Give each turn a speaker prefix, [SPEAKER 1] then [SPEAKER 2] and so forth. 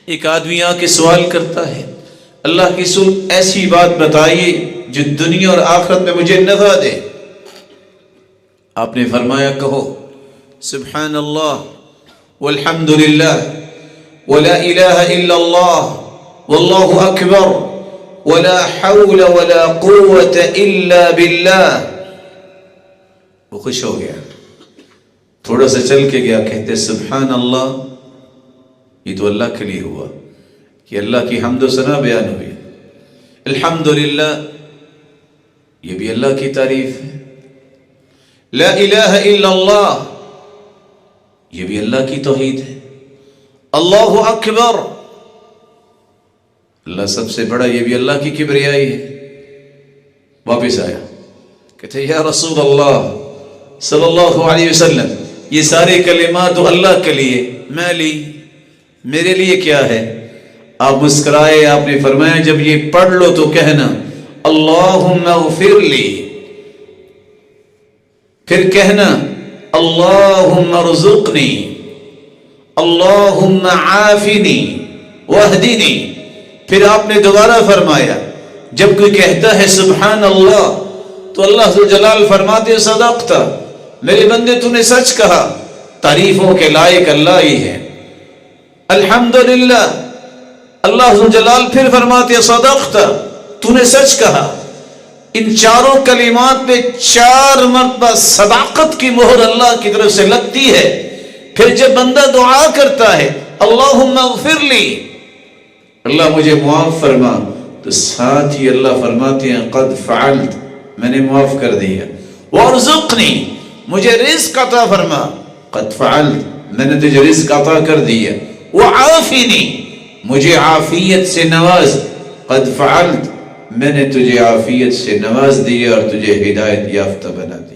[SPEAKER 1] ایک آدمی آ کے سوال کرتا ہے اللہ کی رسول ایسی بات بتائیے جو دنیا اور آخرت میں مجھے نفع دے. آپ نے فرمایا کہو سبحان اللہ والحمد للہ ولا الہ الا اللہ واللہ اکبر ولا حول ولا قوة الا باللہ. وہ خوش ہو گیا, تھوڑا سا چل کے گیا, کہتے سبحان اللہ, یہ تو اللہ کے لیے ہوا کہ اللہ کی حمد و ثنا بیان ہوئی. الحمدللہ, یہ بھی اللہ کی تعریف ہے. لا الہ الا اللہ, یہ بھی اللہ کی توحید ہے. اللہ اکبر, اللہ سب سے بڑا, یہ بھی اللہ کی کبریائی ہے. واپس آیا, کہتے یا رسول اللہ صلی اللہ علیہ وسلم, یہ سارے کلمات تو اللہ کے لیے, میں لی میرے لیے کیا ہے؟ آپ مسکرائے, آپ نے فرمایا جب یہ پڑھ لو تو کہنا اللہم اغفر لی, پھر کہنا اللہم ارزقنی, اللہم عافنی واہدنی. پھر آپ نے دوبارہ فرمایا جب کوئی کہتا ہے سبحان اللہ تو اللہ ذو جلال فرماتے صدقت, میرے بندے تو نے سچ کہا, تعریفوں کے لائق اللہ ہی ہے. الحمدللہ, اللہ ذو جلال پھر فرماتے صدقت, تو نے سچ کہا. ان چاروں کلمات پہ 4 مرتبہ صداقت کی مہر اللہ کی طرف سے لگتی ہے. پھر جب بندہ دعا کرتا ہے اللہم اغفر لی, اللہ مجھے معاف فرما, تو ساتھ ہی اللہ فرماتے ہیں قد فعلت, میں نے معاف کر دیا. وارزقنی, مجھے رزق عطا فرما, قد فعلت, میں نے تجھے رزق عطا کر دیا. وعافنی, مجھے عافیت سے نواز, قد فعلت, میں نے تجھے عافیت سے نواز دیا اور تجھے ہدایت یافتہ بنا دیا.